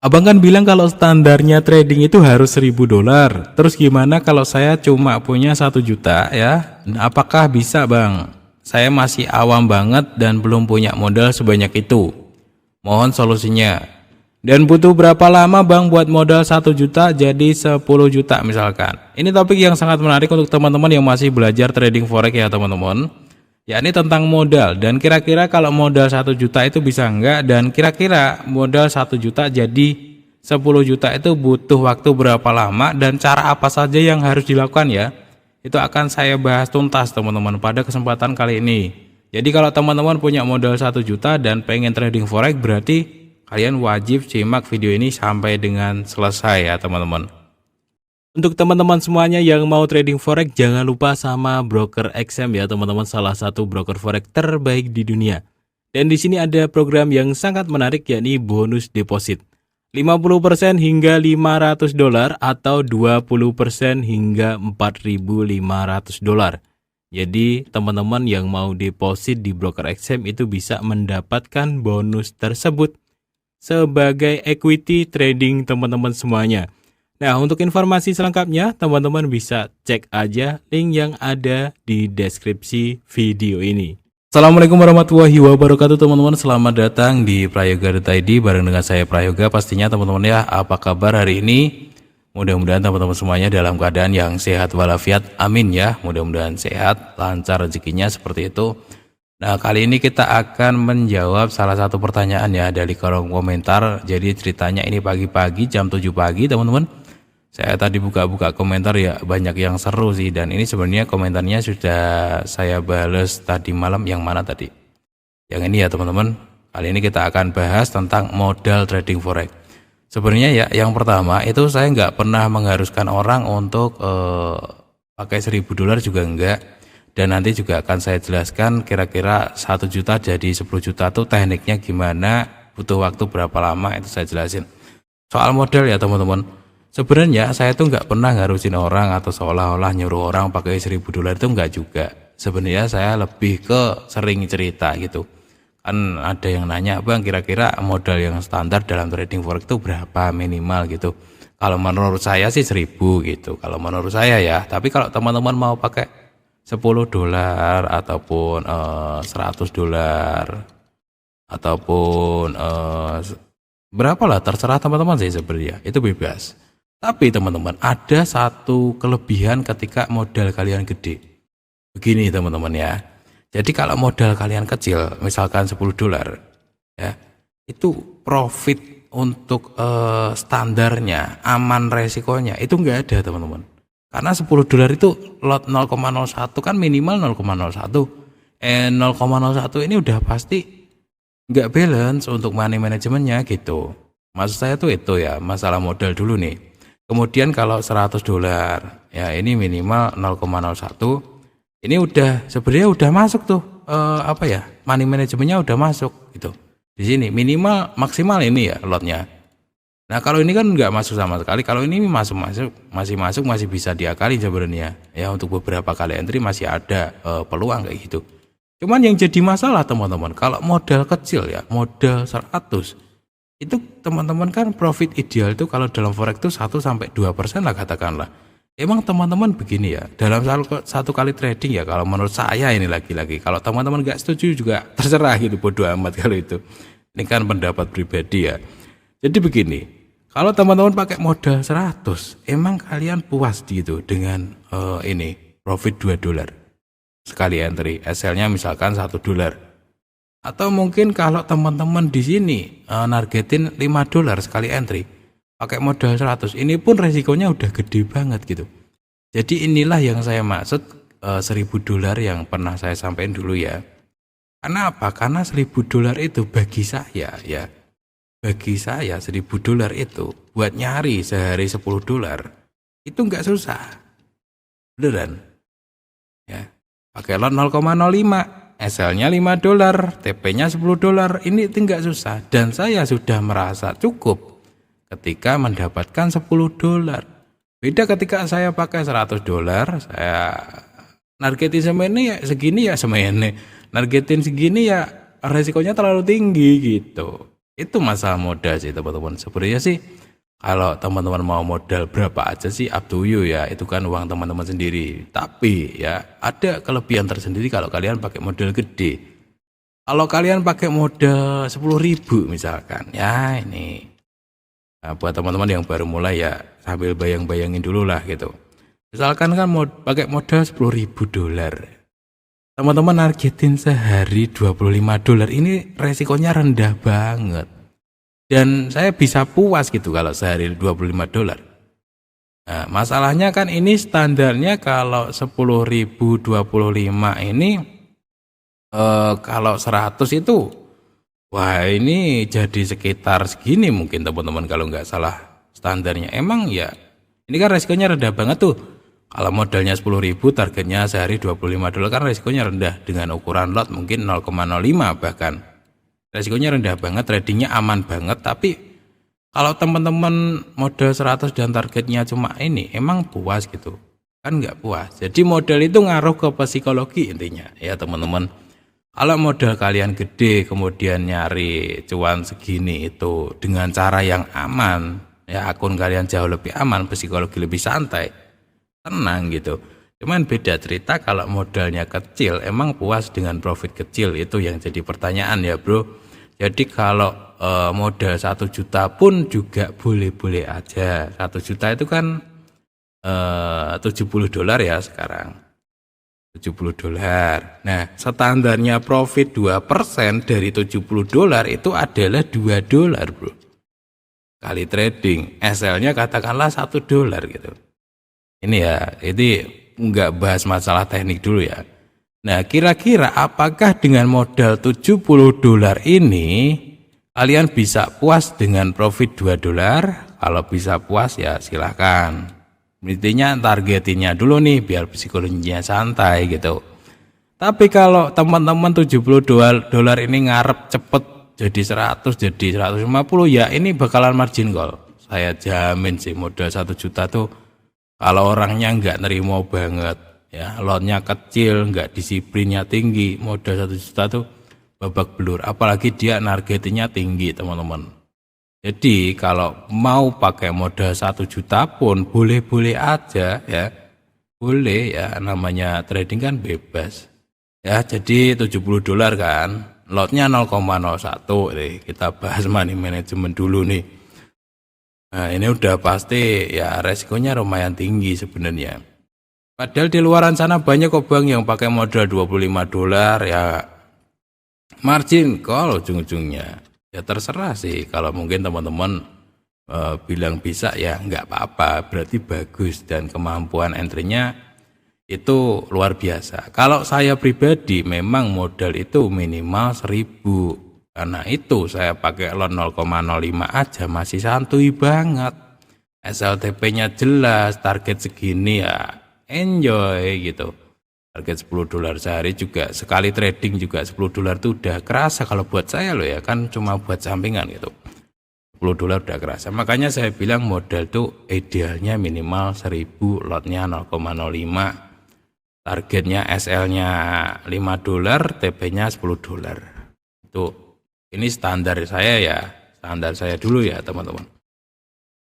Abang kan bilang kalau standarnya trading itu harus $1.000. Terus gimana kalau saya cuma punya 1 juta ya? Apakah bisa bang? Saya masih awam banget dan belum punya modal sebanyak itu. Mohon solusinya. Dan butuh berapa lama bang buat modal 1 juta jadi 10 juta misalkan? Ini topik yang sangat menarik untuk teman-teman yang masih belajar trading forex ya teman-teman. Ya ini tentang modal dan kira-kira kalau modal 1 juta itu bisa enggak, dan kira-kira modal 1 juta jadi 10 juta itu butuh waktu berapa lama dan cara apa saja yang harus dilakukan ya. Itu akan saya bahas tuntas teman-teman pada kesempatan kali ini. Jadi kalau teman-teman punya modal 1 juta dan pengen trading forex, berarti kalian wajib simak video ini sampai dengan selesai ya teman-teman. Untuk teman-teman semuanya yang mau trading forex, jangan lupa sama broker XM ya teman-teman, salah satu broker forex terbaik di dunia. Dan di sini ada program yang sangat menarik, yakni bonus deposit 50% hingga $500 atau 20% hingga $4.500. Jadi teman-teman yang mau deposit di broker XM itu bisa mendapatkan bonus tersebut sebagai equity trading teman-teman semuanya. Nah, untuk informasi selengkapnya, teman-teman bisa cek aja link yang ada di deskripsi video ini. Assalamualaikum warahmatullahi wabarakatuh teman-teman, selamat datang di prayoga.id bareng dengan saya Prayoga pastinya teman-teman ya. Apa kabar hari ini? Mudah-mudahan teman-teman semuanya dalam keadaan yang sehat walafiat, amin ya. Mudah-mudahan sehat, lancar rezekinya seperti itu. Nah, kali ini kita akan menjawab salah satu pertanyaan ya dari kolom komentar. Jadi ceritanya ini pagi-pagi jam 7 pagi teman-teman. Saya tadi buka-buka komentar ya, banyak yang seru sih, dan ini sebenarnya komentarnya sudah saya bales tadi malam. Yang mana tadi? Yang ini ya teman-teman. Kali ini kita akan bahas tentang modal trading forex. Sebenarnya ya yang pertama itu saya nggak pernah mengharuskan orang untuk pakai $1.000 juga enggak. Dan nanti juga akan saya jelaskan kira-kira 1 juta jadi 10 juta tuh tekniknya gimana, butuh waktu berapa lama, itu saya jelasin. Soal modal ya teman-teman. Sebenarnya saya tuh nggak pernah ngarusin orang atau seolah-olah nyuruh orang pakai $1.000 itu nggak juga. Sebenarnya saya lebih ke sering cerita gitu. Kan ada yang nanya, bang kira-kira modal yang standar dalam trading forex itu berapa minimal gitu. Kalau menurut saya sih 1.000 gitu. Kalau menurut saya ya. Tapi kalau teman-teman mau pakai $10 ataupun $100 ataupun berapa lah, terserah teman-teman sih sebenarnya. Itu bebas. Tapi teman-teman, ada satu kelebihan ketika modal kalian gede. Begini teman-teman ya. Jadi kalau modal kalian kecil, misalkan $10 ya, itu profit untuk standarnya, aman resikonya itu enggak ada teman-teman. Karena $10 itu lot 0,01 kan minimal 0,01. 0,01 ini udah pasti enggak balance untuk money manajemennya gitu. Maksud saya tuh itu ya, masalah modal dulu nih. Kemudian kalau $100 ya ini minimal 0,01. Ini udah sebenarnya udah masuk tuh apa ya? Money manajemennya udah masuk gitu. Di sini minimal maksimal ini ya lotnya. Nah, kalau ini kan nggak masuk sama sekali. Kalau ini masih bisa diakali sebenarnya. Ya untuk beberapa kali entry masih ada peluang kayak gitu. Cuman yang jadi masalah teman-teman, kalau modal kecil ya, modal 100 itu teman-teman kan profit ideal itu kalau dalam forex itu 1-2% lah katakanlah. Emang teman-teman begini ya, dalam satu kali trading ya, kalau menurut saya ini lagi-lagi, kalau teman-teman nggak setuju juga terserah gitu, bodo amat kalau itu. Ini kan pendapat pribadi ya. Jadi begini, kalau teman-teman pakai modal 100, emang kalian puas gitu dengan ini profit $2 sekali entry, SL-nya misalkan $1. Atau mungkin kalau teman-teman di sini nargetin $5 sekali entry, pakai modal 100, ini pun resikonya udah gede banget gitu. Jadi inilah yang saya maksud $1.000 yang pernah saya sampaikan dulu ya. Karena apa? Karena $1.000 itu bagi saya ya, bagi saya $1.000 itu buat nyari sehari $10 itu nggak susah, beneran. Ya, pakai lot 0,05. SL-nya $5, TP-nya $10, ini nggak susah. Dan saya sudah merasa cukup ketika mendapatkan $10. Beda ketika saya pakai $100, saya nargetin semene ya segini ya semene. Nargetin segini ya resikonya terlalu tinggi gitu. Itu masalah modal sih teman-teman. Sebenarnya sih kalau teman-teman mau modal berapa aja sih up to you ya, itu kan uang teman-teman sendiri. Tapi ya ada kelebihan tersendiri kalau kalian pakai modal gede. Kalau kalian pakai modal 10.000 misalkan, ya ini buat teman-teman yang baru mulai ya sambil bayang-bayangin dulu lah gitu. Misalkan kan pakai modal $10.000. Teman-teman nargetin sehari $25, ini resikonya rendah banget. Dan saya bisa puas gitu kalau sehari $25. Nah, masalahnya kan ini standarnya kalau 10.000 25 ini kalau 100 itu wah ini jadi sekitar segini mungkin teman-teman kalau nggak salah standarnya. Emang ya ini kan resikonya rendah banget tuh. Kalau modalnya 10.000 targetnya sehari $25 kan resikonya rendah dengan ukuran lot mungkin 0,05 bahkan. Resikonya rendah banget, tradingnya aman banget, tapi kalau teman-teman modal 100 dan targetnya cuma ini, emang puas gitu? Kan nggak puas. Jadi modal itu ngaruh ke psikologi intinya ya teman-teman. Kalau modal kalian gede kemudian nyari cuan segini itu dengan cara yang aman, ya akun kalian jauh lebih aman, psikologi lebih santai, tenang gitu. Cuman beda cerita kalau modalnya kecil, emang puas dengan profit kecil, itu yang jadi pertanyaan ya bro. Jadi kalau modal 1 juta pun juga boleh-boleh aja. 1 juta itu kan $70 ya sekarang. $70. Nah, standarnya profit 2% dari $70 itu adalah $2, bro. Kali trading, SL-nya katakanlah $1 gitu. Ini ya, ini nggak bahas masalah teknik dulu ya. Nah, kira-kira apakah dengan modal $70 ini kalian bisa puas dengan profit $2? Kalau bisa puas ya silahkan. Intinya targetinnya dulu nih biar psikologinya santai gitu. Tapi kalau teman-teman $70 ini ngarep cepet jadi 100, jadi 150 ya ini bakalan margin call. Saya jamin sih modal 1 juta tuh kalau orangnya nggak nerimo banget. Ya, lotnya kecil, nggak disiplinnya tinggi, modal 1 juta tuh babak belur. Apalagi dia nargetinnya tinggi, teman-teman. Jadi kalau mau pakai modal 1 juta pun boleh-boleh aja ya. Boleh ya, namanya trading kan bebas. Ya, jadi $70 kan. Lotnya 0,01 nih. Kita bahas money management dulu nih. Nah, ini udah pasti ya resikonya lumayan tinggi sebenarnya. Padahal di luaran sana banyak kok bang yang pakai modal $25 ya margin call ujung-ujungnya. Ya terserah sih kalau mungkin teman-teman bilang bisa ya nggak apa-apa, berarti bagus dan kemampuan entry-nya itu luar biasa. Kalau saya pribadi memang modal itu minimal 1.000. Karena itu saya pakai lot 0,05 aja masih santuy banget. SLTP-nya jelas, target segini ya enjoy gitu. Target $10 sehari juga sekali trading juga $10 itu udah kerasa kalau buat saya loh ya, kan cuma buat sampingan gitu. $10 udah kerasa. Makanya saya bilang modal tuh idealnya minimal 1.000, lotnya 0,05. Targetnya SL-nya $5, TP-nya $10. Itu ini standar saya ya, standar saya dulu ya teman-teman.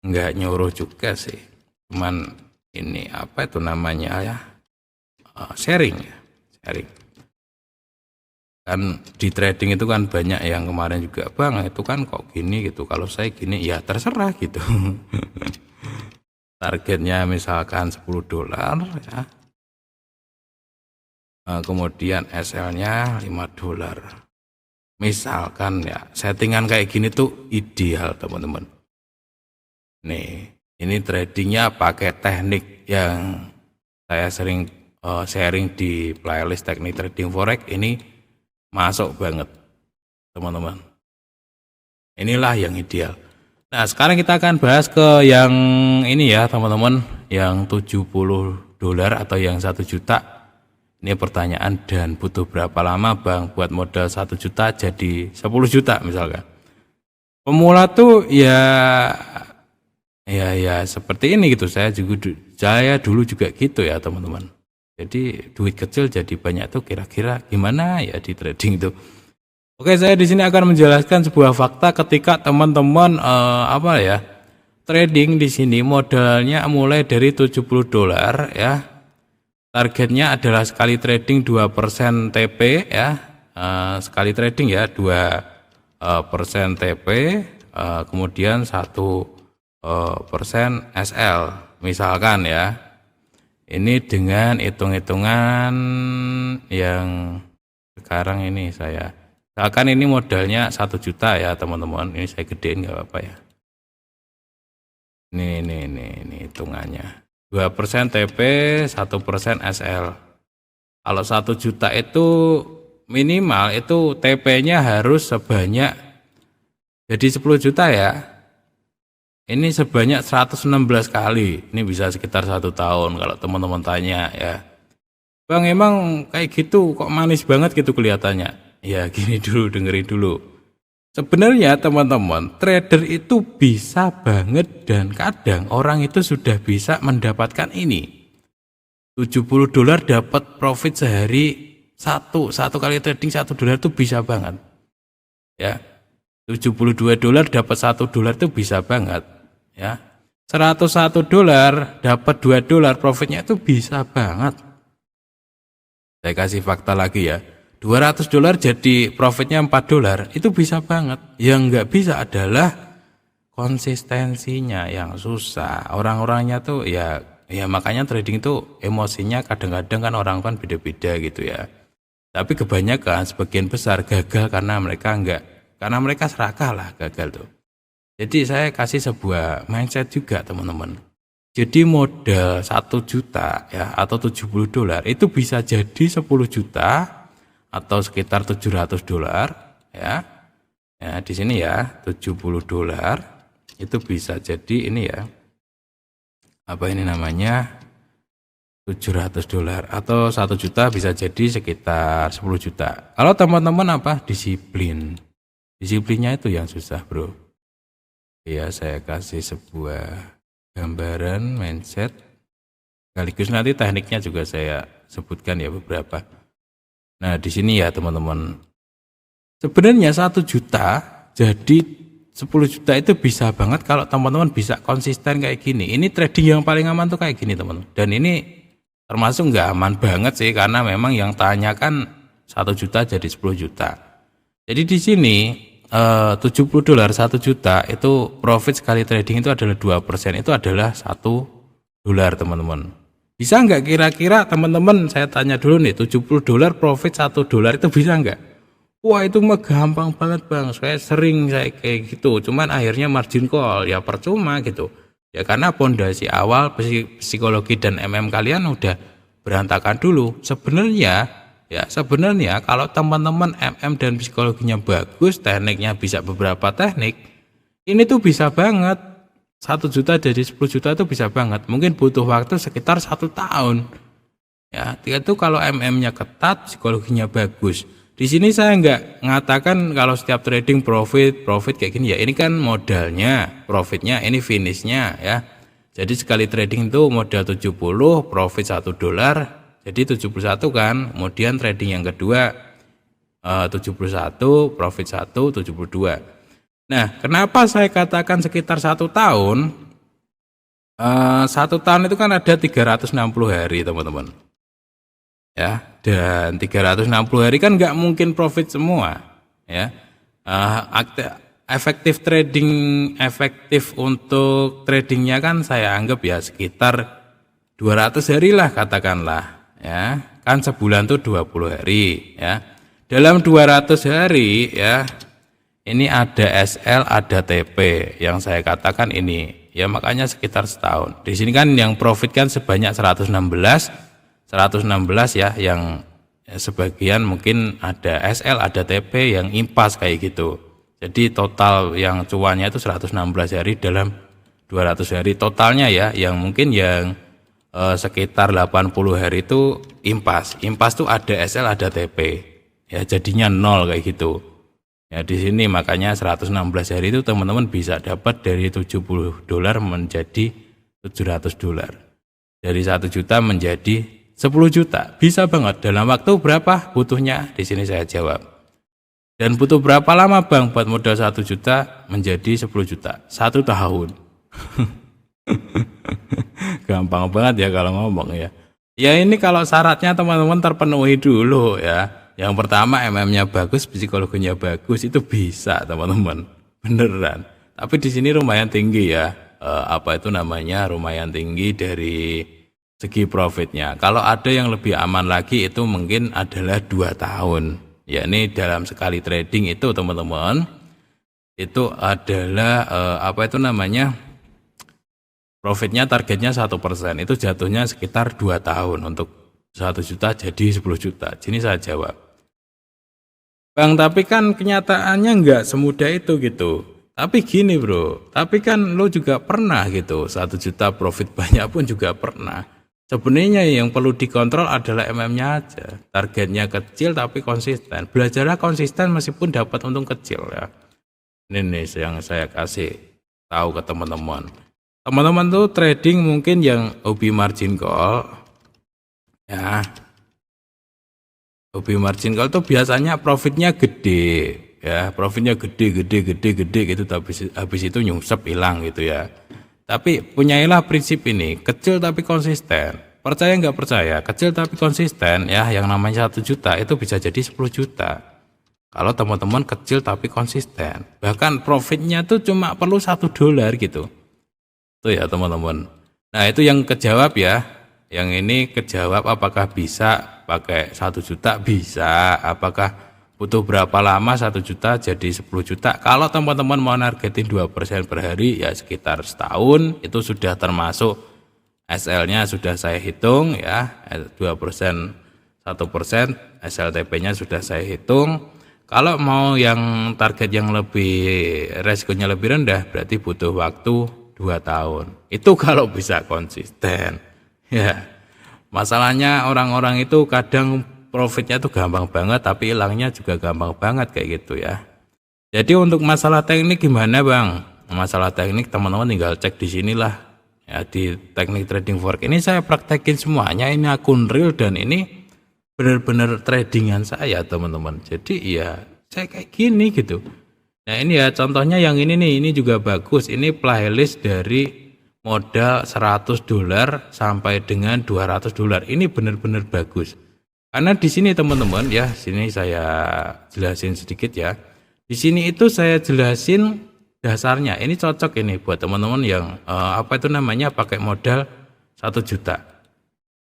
Enggak nyuruh juga sih. Cuman ini apa itu namanya ya sharing kan di trading itu kan banyak yang kemarin juga bang itu kan kok gini gitu, kalau saya gini ya terserah gitu. Targetnya misalkan $10 ya, kemudian SL-nya $5 misalkan ya, settingan kayak gini tuh ideal teman-teman. Nih ini tradingnya pakai teknik yang saya sering sharing di playlist teknik trading forex, ini masuk banget teman-teman. Inilah yang ideal. Nah sekarang kita akan bahas ke yang ini ya teman-teman, yang $70 atau yang 1 juta. Ini pertanyaan, dan butuh berapa lama bang buat modal 1 juta jadi 10 juta misalkan. Pemula tuh ya seperti ini gitu. Saya dulu juga gitu ya teman-teman. Jadi duit kecil jadi banyak tuh kira-kira gimana ya di trading itu. Oke, saya di sini akan menjelaskan sebuah fakta ketika teman-teman trading di sini modalnya mulai dari $70 ya. Targetnya adalah sekali trading 2% TP ya. Sekali trading ya 2% TP, kemudian 1% SL misalkan ya. Ini dengan hitung-hitungan yang sekarang ini misalkan ini modalnya 1 juta ya teman-teman. Ini saya gedein nggak apa-apa ya. Ini hitungannya. 2% TP, 1% SL. Kalau 1 juta itu minimal itu TP-nya harus sebanyak, jadi 10 juta ya. Ini sebanyak 116 kali. Ini bisa sekitar 1 tahun kalau teman-teman tanya ya. Bang, emang kayak gitu kok manis banget gitu kelihatannya? Ya gini dulu, dengerin dulu. Sebenarnya teman-teman, trader itu bisa banget dan kadang orang itu sudah bisa mendapatkan ini. $70 dapat profit sehari satu kali trading $1 itu bisa banget. Ya. $72 dapat $1 itu bisa banget. Ya. $101 dapat $2 profitnya itu bisa banget. Saya kasih fakta lagi ya. $200 jadi profitnya $4 itu bisa banget. Yang nggak bisa adalah konsistensinya yang susah. Orang-orangnya tuh ya makanya trading itu emosinya kadang-kadang kan orang kan beda-beda gitu ya. Tapi kebanyakan sebagian besar gagal karena mereka serakah lah gagal tuh. Jadi saya kasih sebuah mindset juga teman-teman. Jadi modal 1 juta ya atau $70 itu bisa jadi 10 juta atau sekitar $700 ya. Ya, di sini ya, $70 itu bisa jadi ini ya. Apa ini namanya? $700 atau 1 juta bisa jadi sekitar 10 juta. Kalau teman-teman disiplin. Disiplinnya itu yang susah, Bro. Ya, saya kasih sebuah gambaran mindset. Sekaligus nanti tekniknya juga saya sebutkan ya beberapa. Nah, di sini ya teman-teman. Sebenarnya 1 juta jadi 10 juta itu bisa banget kalau teman-teman bisa konsisten kayak gini. Ini trading yang paling aman tuh kayak gini teman-teman. Dan ini termasuk nggak aman banget sih karena memang yang tanyakan 1 juta jadi 10 juta. Jadi di sini $70 1 juta itu profit sekali trading itu adalah 2%, itu adalah $1 teman-teman. Bisa nggak kira-kira teman-teman, saya tanya dulu nih, $70 profit $1 itu bisa nggak? Wah itu mah gampang banget bang, saya kayak gitu, cuman akhirnya margin call, ya percuma gitu. Ya karena pondasi awal psikologi dan kalian udah berantakan dulu. Sebenarnya kalau teman-teman dan psikologinya bagus, tekniknya bisa beberapa teknik, ini tuh bisa banget. 1 juta jadi 10 juta itu bisa banget. Mungkin butuh waktu sekitar 1 tahun. Ya, itu kalau nya ketat, psikologinya bagus. Di sini saya nggak mengatakan kalau setiap trading profit kayak gini ya. Ini kan modalnya, profitnya, ini finishnya ya. Jadi sekali trading itu modal 70, profit $1. Jadi 71 kan, kemudian trading yang kedua 71, profit 1, 72. Nah, kenapa saya katakan sekitar 1 tahun? 1 tahun itu kan ada 360 hari teman-teman. Ya, dan 360 hari kan nggak mungkin profit semua. Ya, efektif untuk tradingnya kan saya anggap ya sekitar 200 hari lah katakanlah. Ya, kan sebulan tuh 20 hari ya. Dalam 200 hari ya, ini ada SL, ada TP yang saya katakan ini. Ya makanya sekitar setahun. Di sini kan yang profit kan sebanyak 116 ya, yang sebagian mungkin ada SL, ada TP yang impas kayak gitu. Jadi total yang cuannya itu 116 hari dalam 200 hari totalnya ya, yang mungkin yang sekitar 80 hari itu impas tuh ada SL ada TP ya, jadinya 0 kayak gitu ya. Di sini makanya 116 hari itu teman-teman bisa dapat dari $70 menjadi $700, dari 1 juta menjadi 10 juta bisa banget. Dalam waktu berapa butuhnya? Di sini saya jawab Dan butuh berapa lama Bang buat modal 1 juta menjadi 10 juta? 1 tahun. Gampang banget ya kalau ngomong ya. Ya ini kalau syaratnya teman-teman terpenuhi dulu ya. Yang pertama MM-nya bagus, psikologinya bagus, itu bisa teman-teman. Beneran. Tapi di sini lumayan tinggi ya. Lumayan tinggi dari segi profitnya. Kalau ada yang lebih aman lagi itu mungkin adalah 2 tahun. Ya ini dalam sekali trading itu teman-teman itu adalah profitnya targetnya 1%, itu jatuhnya sekitar 2 tahun untuk 1 juta jadi 10 juta. Jadi saya jawab, Bang, tapi kan kenyataannya nggak semudah itu gitu. Tapi gini bro, tapi kan lo juga pernah gitu, 1 juta profit banyak pun juga pernah. Sebenarnya yang perlu dikontrol adalah MM-nya aja. Targetnya kecil tapi konsisten. Belajarlah konsisten meskipun dapat untung kecil ya. Ini nih yang saya kasih tahu ke teman-teman. Teman-teman tuh trading mungkin yang hobi margin call. Ya. Hobi margin call tuh biasanya profitnya gede. Ya, profitnya gede gitu. Tapi habis itu nyungsep hilang gitu ya. Tapi punyailah prinsip ini, kecil tapi konsisten. Percaya nggak percaya, kecil tapi konsisten ya, yang namanya 1 juta itu bisa jadi 10 juta. Kalau teman-teman kecil tapi konsisten. Bahkan profitnya tuh cuma perlu $1 gitu. Tuh ya teman-teman. Nah itu yang kejawab ya. Yang ini kejawab apakah bisa pakai 1 juta? Bisa. Apakah butuh berapa lama 1 juta jadi 10 juta? Kalau teman-teman mau nargetin 2% per hari ya sekitar setahun, itu sudah termasuk SL-nya sudah saya hitung ya, 2%, 1%, SLTP-nya sudah saya hitung. Kalau mau yang target yang lebih resikonya lebih rendah berarti butuh waktu 2 tahun. Itu kalau bisa konsisten. Ya. Masalahnya orang-orang itu kadang profitnya tuh gampang banget tapi hilangnya juga gampang banget kayak gitu ya. Jadi untuk masalah teknik gimana Bang? Masalah teknik teman-teman tinggal cek di sinilah ya, di Teknik Trading Forex ini saya praktekin semuanya, ini akun real dan ini benar-benar tradingan saya teman-teman. Jadi ya saya kayak gini gitu. Nah ini ya contohnya yang ini nih, ini juga bagus. Ini playlist dari modal $100 sampai dengan $200. Ini benar-benar bagus. Karena di sini teman-teman ya, sini saya jelasin sedikit ya. Di sini itu saya jelasin dasarnya. Ini cocok ini buat teman-teman yang pakai modal 1 juta.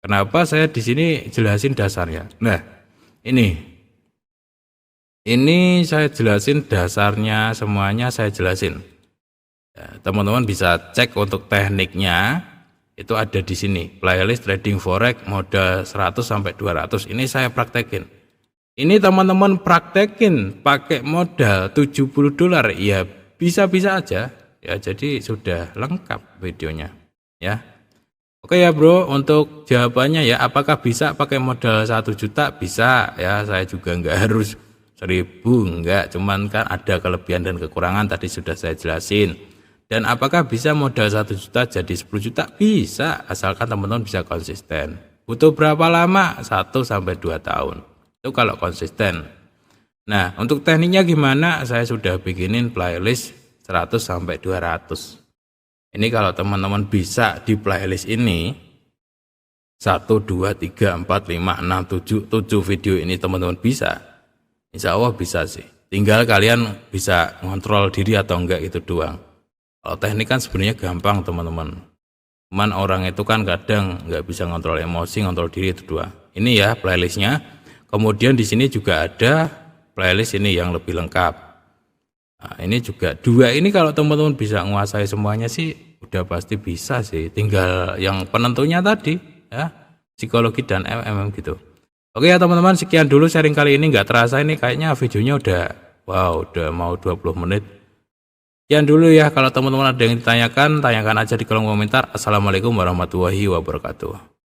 Kenapa saya di sini jelasin dasarnya? Nah, ini saya jelasin dasarnya, semuanya saya jelasin. Ya, teman-teman bisa cek untuk tekniknya. Itu ada di sini, playlist trading forex modal 100 sampai 200. Ini saya praktekin. Ini teman-teman praktekin pakai modal $70 ya bisa-bisa aja. Ya jadi sudah lengkap videonya ya. Oke ya bro, untuk jawabannya ya, apakah bisa pakai modal 1 juta? Bisa ya, saya juga nggak harus 1000, enggak, cuman kan ada kelebihan dan kekurangan tadi sudah saya jelasin. Dan apakah bisa modal 1 juta jadi 10 juta? Bisa, asalkan teman-teman bisa konsisten. Butuh berapa lama? 1 sampai 2 tahun. Itu kalau konsisten. Nah, untuk tekniknya gimana? Saya sudah bikinin playlist 100 sampai 200. Ini kalau teman-teman bisa di playlist ini 1, 2, 3, 4, 5, 6, 7 video ini teman-teman bisa. Insya Allah bisa sih. Tinggal kalian bisa ngontrol diri atau enggak, itu doang. Kalau teknik kan sebenarnya gampang teman-teman. Cuman orang itu kan kadang nggak bisa ngontrol emosi, ngontrol diri, itu dua. Ini ya playlistnya. Kemudian di sini juga ada playlist ini yang lebih lengkap. Nah, ini juga 2 ini kalau teman-teman bisa menguasai semuanya sih udah pasti bisa sih. Tinggal yang penentunya tadi ya, psikologi dan MM gitu. Oke ya teman-teman, sekian dulu sharing kali ini. Nggak terasa ini kayaknya videonya udah mau 20 menit. Sekian dulu ya, kalau teman-teman ada yang ditanyakan, tanyakan aja di kolom komentar. Assalamualaikum warahmatullahi wabarakatuh.